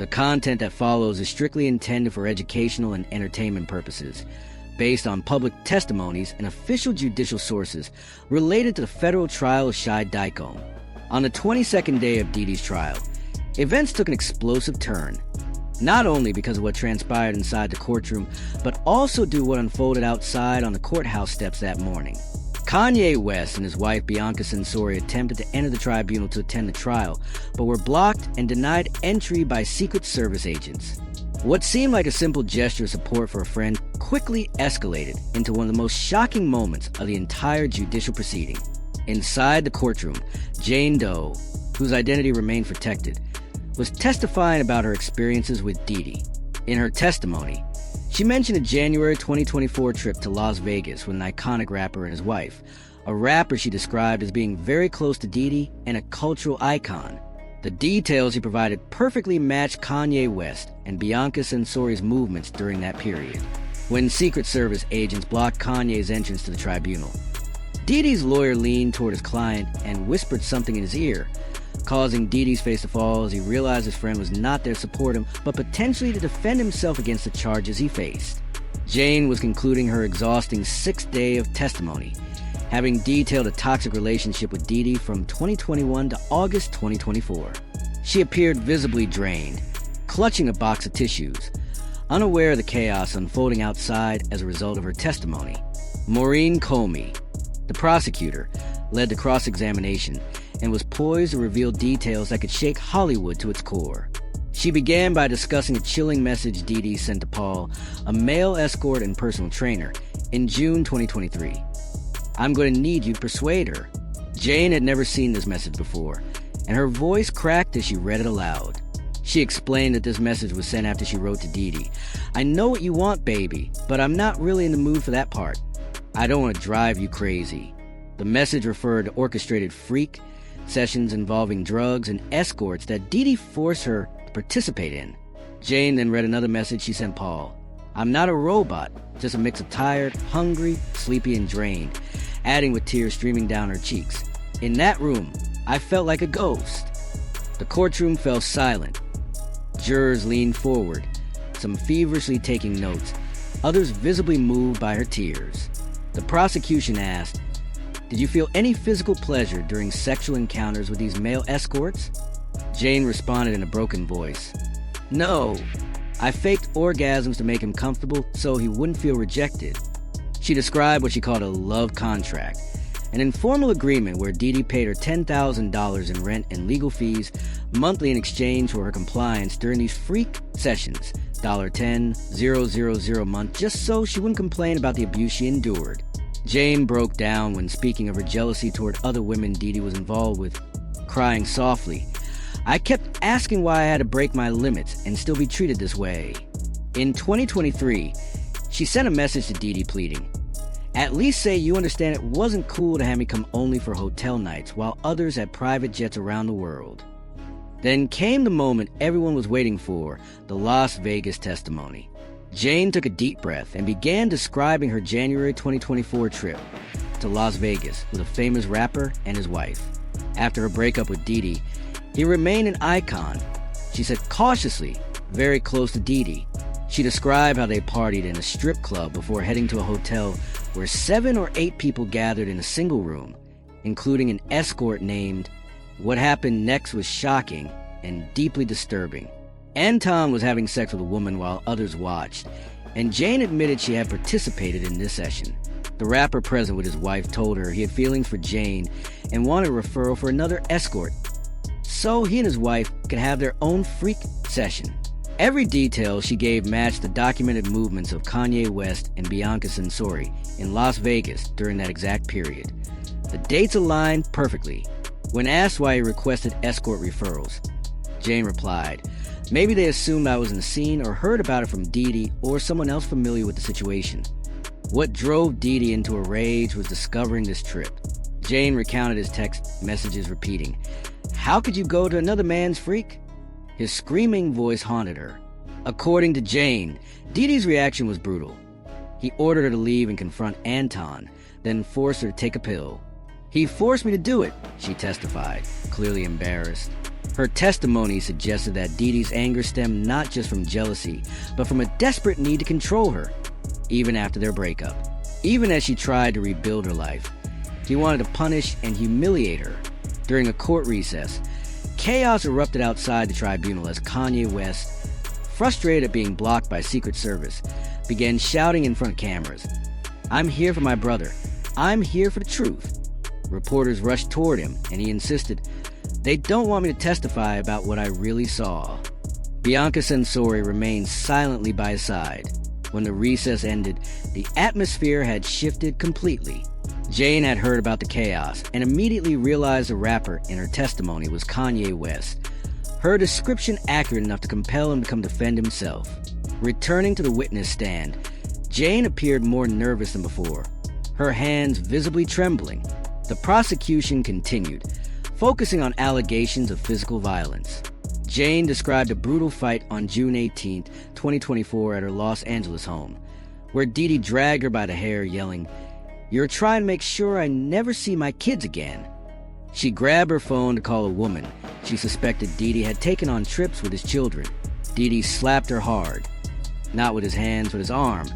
The content that follows is strictly intended for educational and entertainment purposes, based on public testimonies and official judicial sources related to the federal trial of Shai Daikon. On the 22nd day of Diddy's trial, events took an explosive turn, not only because of what transpired inside the courtroom, but also due to what unfolded outside on the courthouse steps that morning. Kanye West and his wife Bianca Censori attempted to enter the tribunal to attend the trial, but were blocked and denied entry by Secret Service agents. What seemed like a simple gesture of support for a friend quickly escalated into one of the most shocking moments of the entire judicial proceeding. Inside the courtroom, Jane Doe, whose identity remained protected, was testifying about her experiences with Diddy. In her testimony, she mentioned a January 2024 trip to Las Vegas with an iconic rapper and his wife, a rapper she described as being very close to Diddy and a cultural icon. The details he provided perfectly matched Kanye West and Bianca Censori's movements during that period, when Secret Service agents blocked Kanye's entrance to the tribunal. Diddy's lawyer leaned toward his client and whispered something in his ear, causing Diddy's face to fall as he realized his friend was not there to support him, but potentially to defend himself against the charges he faced. Jane was concluding her exhausting 6th day of testimony, having detailed a toxic relationship with Diddy from 2021 to August 2024. She appeared visibly drained, clutching a box of tissues, unaware of the chaos unfolding outside as a result of her testimony. Maureen Comey, the prosecutor, led the cross-examination and was poised to reveal details that could shake Hollywood to its core. She began by discussing a chilling message Diddy sent to Paul, a male escort and personal trainer, in June 2023. "I'm going to need you to persuade her." Jane had never seen this message before, and her voice cracked as she read it aloud. She explained that this message was sent after she wrote to Diddy, "I know what you want, baby, but I'm not really in the mood for that part. I don't want to drive you crazy." The message referred to orchestrated freak sessions involving drugs and escorts that Diddy forced her to participate in. Jane then read another message she sent Paul. "I'm not a robot, just a mix of tired, hungry, sleepy, and drained," adding with tears streaming down her cheeks. "In that room, I felt like a ghost." The courtroom fell silent. Jurors leaned forward, some feverishly taking notes, others visibly moved by her tears. The prosecution asked, "Did you feel any physical pleasure during sexual encounters with these male escorts?" Jane responded in a broken voice, "No. I faked orgasms to make him comfortable so he wouldn't feel rejected." She described what she called a love contract, an informal agreement where Diddy paid her $10,000 in rent and legal fees monthly in exchange for her compliance during these freak sessions, $10,000 a month, just so she wouldn't complain about the abuse she endured. Jane broke down when speaking of her jealousy toward other women Diddy was involved with, crying softly, "I kept asking why I had to break my limits and still be treated this way." In 2023, she sent a message to Diddy pleading, "At least say you understand it wasn't cool to have me come only for hotel nights while others had private jets around the world." Then came the moment everyone was waiting for, the Las Vegas testimony. Jane took a deep breath and began describing her January 2024 trip to Las Vegas with a famous rapper and his wife. After her breakup with Diddy, he remained an icon. She said cautiously, very close to Diddy. She described how they partied in a strip club before heading to a hotel where 7 or 8 people gathered in a single room, including an escort named. What happened next was shocking and deeply disturbing. Anton was having sex with a woman while others watched, and Jane admitted she had participated in this session. The rapper present with his wife told her he had feelings for Jane and wanted a referral for another escort, so he and his wife could have their own freak session. Every detail she gave matched the documented movements of Kanye West and Bianca Censori in Las Vegas during that exact period. The dates aligned perfectly. When asked why he requested escort referrals, Jane replied, "Maybe they assumed I was in the scene or heard about it from Diddy or someone else familiar with the situation." What drove Diddy into a rage was discovering this trip. Jane recounted his text messages repeating, "How could you go to another man's freak?" His screaming voice haunted her. According to Jane, Diddy's reaction was brutal. He ordered her to leave and confront Anton, then forced her to take a pill. "He forced me to do it," she testified, clearly embarrassed. Her testimony suggested that Diddy's anger stemmed not just from jealousy, but from a desperate need to control her, even after their breakup. Even as she tried to rebuild her life, he wanted to punish and humiliate her. During a court recess, chaos erupted outside the tribunal as Kanye West, frustrated at being blocked by Secret Service, began shouting in front of cameras, "I'm here for my brother. I'm here for the truth." Reporters rushed toward him, and he insisted, "They don't want me to testify about what I really saw." Bianca Censori remained silently by his side. When the recess ended, the atmosphere had shifted completely. Jane had heard about the chaos and immediately realized the rapper in her testimony was Kanye West. Her description accurate enough to compel him to come defend himself. Returning to the witness stand, Jane appeared more nervous than before, her hands visibly trembling. The prosecution continued, focusing on allegations of physical violence. Jane described a brutal fight on June 18, 2024 at her Los Angeles home, where Diddy dragged her by the hair, yelling, "You're trying to make sure I never see my kids again." She grabbed her phone to call a woman she suspected Diddy had taken on trips with his children. Diddy slapped her hard, not with his hands, but his arm,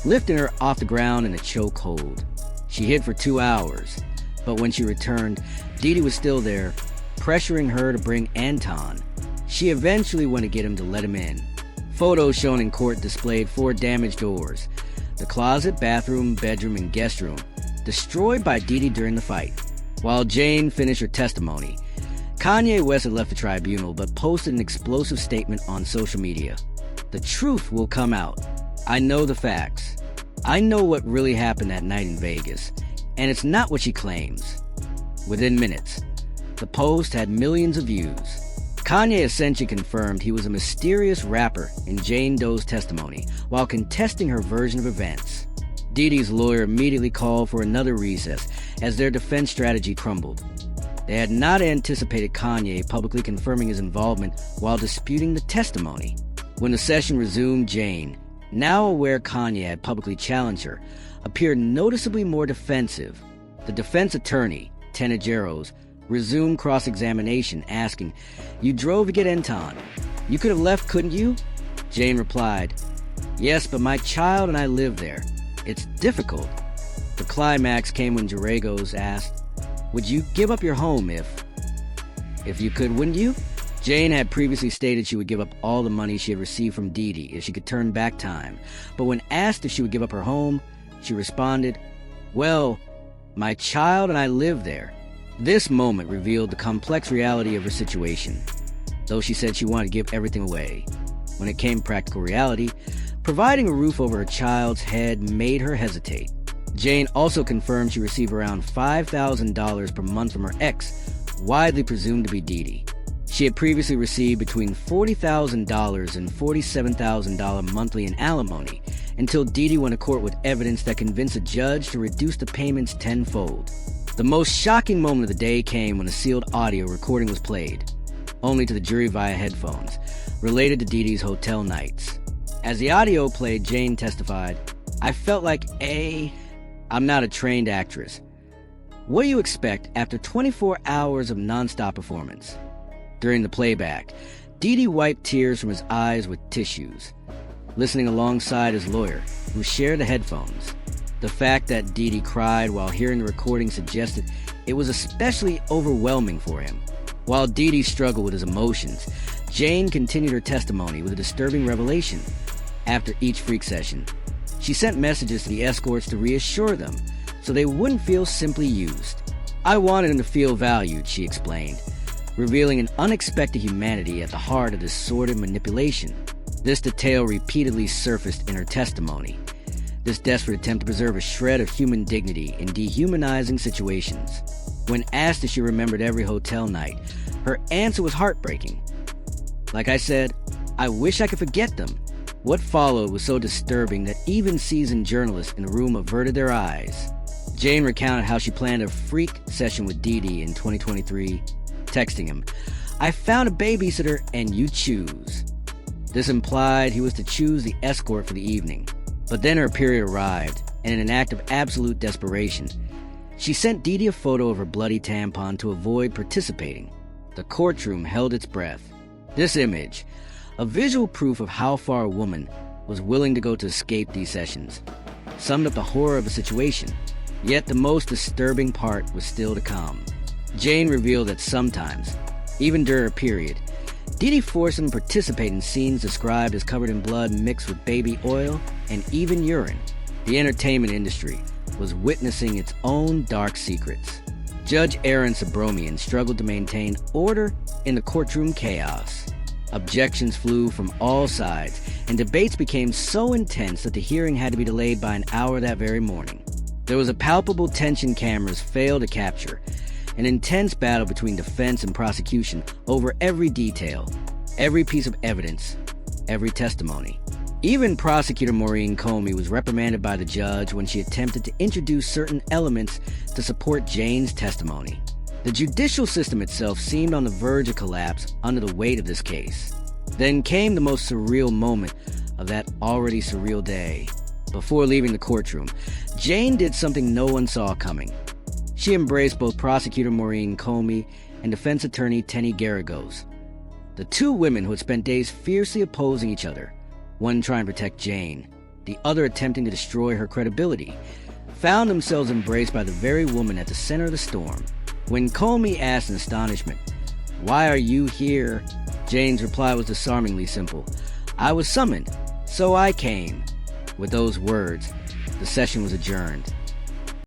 lifting her off the ground in a chokehold. She hid for 2 hours, but when she returned, Diddy was still there, pressuring her to bring Anton. She eventually went to get him to let him in. Photos shown in court displayed 4 damaged doors, the closet, bathroom, bedroom, and guest room, destroyed by Diddy during the fight. While Jane finished her testimony, Kanye West had left the tribunal but posted an explosive statement on social media. "The truth will come out. I know the facts. I know what really happened that night in Vegas, and it's not what she claims." Within minutes, the post had millions of views. Kanye essentially confirmed he was a mysterious rapper in Jane Doe's testimony while contesting her version of events. Diddy's lawyer immediately called for another recess as their defense strategy crumbled. They had not anticipated Kanye publicly confirming his involvement while disputing the testimony. When the session resumed, Jane, now aware Kanye had publicly challenged her, appeared noticeably more defensive. The defense attorney, Tenageros, resumed cross-examination, asking, "You drove to get Anton. You could have left, couldn't you?" Jane replied, "Yes, but my child and I live there. It's difficult." The climax came when Geragos asked, "Would you give up your home if you could, wouldn't you?" Jane had previously stated she would give up all the money she had received from Diddy if she could turn back time, but when asked if she would give up her home, she responded, "Well, my child and I live there." This moment revealed the complex reality of her situation. Though she said she wanted to give everything away, when it came to practical reality, providing a roof over her child's head made her hesitate. Jane also confirmed she received around $5,000 per month from her ex, widely presumed to be Diddy. She had previously received between $40,000 and $47,000 monthly in alimony until Diddy went to court with evidence that convinced a judge to reduce the payments tenfold. The most shocking moment of the day came when a sealed audio recording was played, only to the jury via headphones, related to Diddy's hotel nights. As the audio played, Jane testified, "I felt like I'm not a trained actress. What do you expect after 24 hours of nonstop performance?" During the playback, Diddy wiped tears from his eyes with tissues, listening alongside his lawyer, who shared the headphones. The fact that Diddy cried while hearing the recording suggested it was especially overwhelming for him. While Diddy struggled with his emotions, Jane continued her testimony with a disturbing revelation. After each freak session, she sent messages to the escorts to reassure them so they wouldn't feel simply used. "I wanted them to feel valued," she explained, revealing an unexpected humanity at the heart of this sordid manipulation. This detail repeatedly surfaced in her testimony. This desperate attempt to preserve a shred of human dignity in dehumanizing situations. When asked if she remembered every hotel night, her answer was heartbreaking. "Like I said, I wish I could forget them." What followed was so disturbing that even seasoned journalists in the room averted their eyes. Jane recounted how she planned a freak session with Diddy in 2023, texting him, "I found a babysitter and you choose." This implied he was to choose the escort for the evening. But then her period arrived, and in an act of absolute desperation, she sent Diddy a photo of her bloody tampon to avoid participating. The courtroom held its breath. This image, a visual proof of how far a woman was willing to go to escape these sessions, summed up the horror of the situation. Yet the most disturbing part was still to come. Jane revealed that sometimes, even during her period, Diddy forced him to participate in scenes described as covered in blood mixed with baby oil and even urine. The entertainment industry was witnessing its own dark secrets. Judge Aaron Sabromian struggled to maintain order in the courtroom chaos. Objections flew from all sides, and debates became so intense that the hearing had to be delayed by an hour that very morning. There was a palpable tension cameras failed to capture, an intense battle between defense and prosecution over every detail, every piece of evidence, every testimony. Even prosecutor Maureen Comey was reprimanded by the judge when she attempted to introduce certain elements to support Jane's testimony. The judicial system itself seemed on the verge of collapse under the weight of this case. Then came the most surreal moment of that already surreal day. Before leaving the courtroom, Jane did something no one saw coming. She embraced both prosecutor Maureen Comey and defense attorney Tenny Garagos. The two women who had spent days fiercely opposing each other, one trying to protect Jane, the other attempting to destroy her credibility, found themselves embraced by the very woman at the center of the storm. When Comey asked in astonishment, "Why are you here?" Jane's reply was disarmingly simple. "I was summoned, so I came." With those words, the session was adjourned.